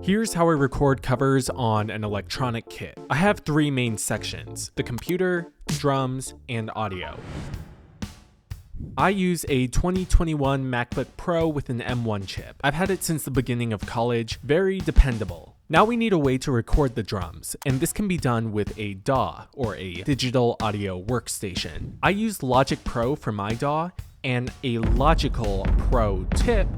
Here's how I record covers on an electronic kit. I have three main sections: the computer, drums, and audio. I use a 2021 MacBook Pro with an M1 chip. I've had it since the beginning of college, very dependable. Now we need a way to record the drums, and this can be done with a DAW, or a digital audio workstation. I used Logic Pro for my DAW, and a Logical Pro tip: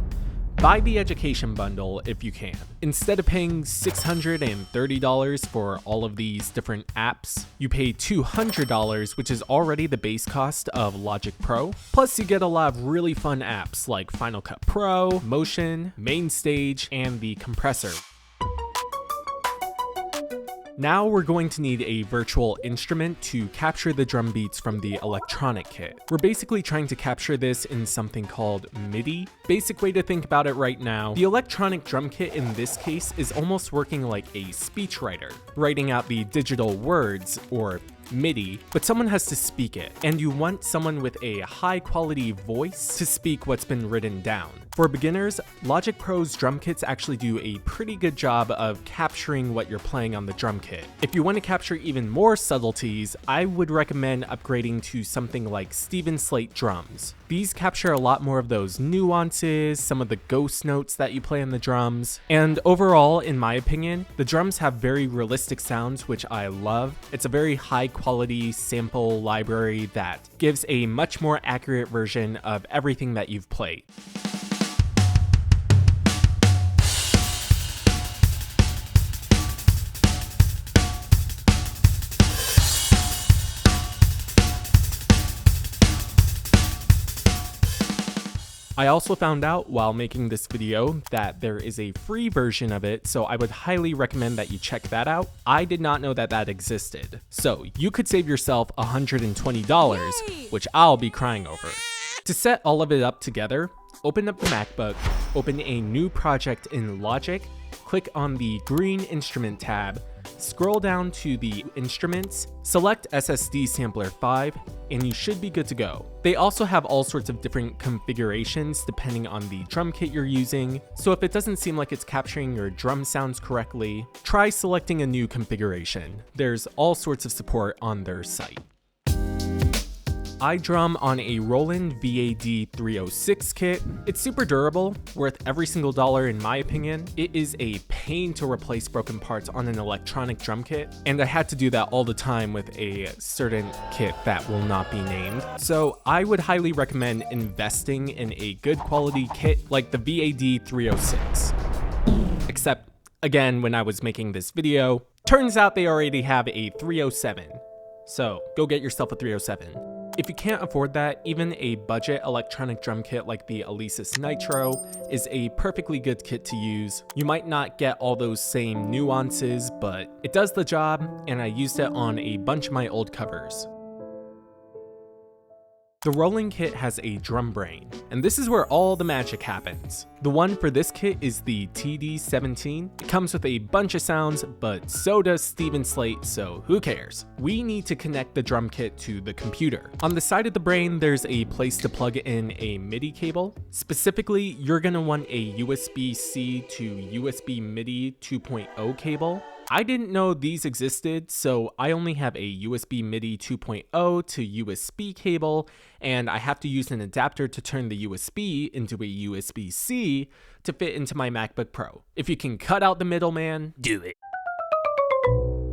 buy the education bundle if you can. Instead of paying $630 for all of these different apps, you pay $200, which is already the base cost of Logic Pro. Plus you get a lot of really fun apps like Final Cut Pro, Motion, Main Stage, and the compressor. Now we're going to need a virtual instrument to capture the drum beats from the electronic kit. We're basically trying to capture this in something called MIDI. Basic way to think about it right now, the electronic drum kit in this case is almost working like a speechwriter, writing out the digital words, or MIDI, but someone has to speak it, and you want someone with a high quality voice to speak what's been written down. For beginners, Logic Pro's drum kits actually do a pretty good job of capturing what you're playing on the drum kit. If you want to capture even more subtleties, I would recommend upgrading to something like Steven Slate drums. These capture a lot more of those nuances, some of the ghost notes that you play on the drums, and overall, in my opinion, the drums have very realistic sounds, which I love. It's a very high quality sample library that gives a much more accurate version of everything that you've played. I also found out while making this video that there is a free version of it, so I would highly recommend that you check that out. I did not know that that existed. So you could save yourself $120, Yay! which I'll be crying over. To set all of it up together, open up the MacBook, open a new project in Logic, click on the green instrument tab, scroll down to the instruments, select SSD Sampler 5, and you should be good to go. They also have all sorts of different configurations depending on the drum kit you're using, so if it doesn't seem like it's capturing your drum sounds correctly, try selecting a new configuration. There's all sorts of support on their site. I drum on a Roland VAD306 kit. It's super durable, worth every single dollar in my opinion. It is a pain to replace broken parts on an electronic drum kit, and I had to do that all the time with a certain kit that will not be named. So I would highly recommend investing in a good quality kit like the VAD306. Except, again, when I was making this video, turns out they already have a 307. So go get yourself a 307. If you can't afford that, even a budget electronic drum kit like the Alesis Nitro is a perfectly good kit to use. You might not get all those same nuances, but it does the job, and I used it on a bunch of my old covers. The Roland kit has a drum brain, and this is where all the magic happens. The one for this kit is the TD17. It comes with a bunch of sounds, but so does Steven Slate, so who cares? We need to connect the drum kit to the computer. On the side of the brain, there's a place to plug in a MIDI cable. Specifically, you're gonna want a USB-C to USB MIDI 2.0 cable. I didn't know these existed, so I only have a USB MIDI 2.0 to USB cable, and I have to use an adapter to turn the USB into a USB-C to fit into my MacBook Pro. If you can cut out the middleman, do it.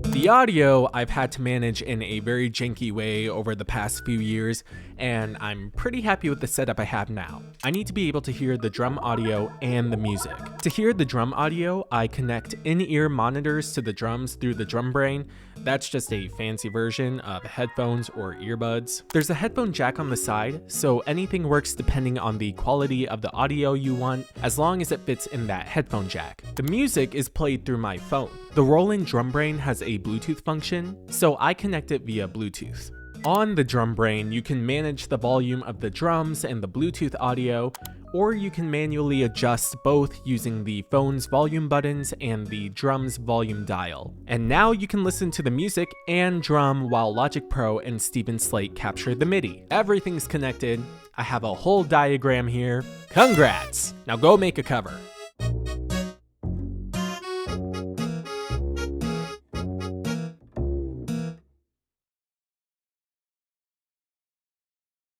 The audio I've had to manage in a very janky way over the past few years, and I'm pretty happy with the setup I have now. I need to be able to hear the drum audio and the music. To hear the drum audio, I connect in-ear monitors to the drums through the drum brain. That's just a fancy version of headphones or earbuds. There's a headphone jack on the side, so anything works depending on the quality of the audio you want, as long as it fits in that headphone jack. The music is played through my phone. The Roland drum brain has a Bluetooth function, so I connect it via Bluetooth. On the drum brain, you can manage the volume of the drums and the Bluetooth audio, or you can manually adjust both using the phone's volume buttons and the drum's volume dial. And now you can listen to the music and drum while Logic Pro and Steven Slate capture the MIDI. Everything's connected. I have a whole diagram here. Congrats! Now go make a cover.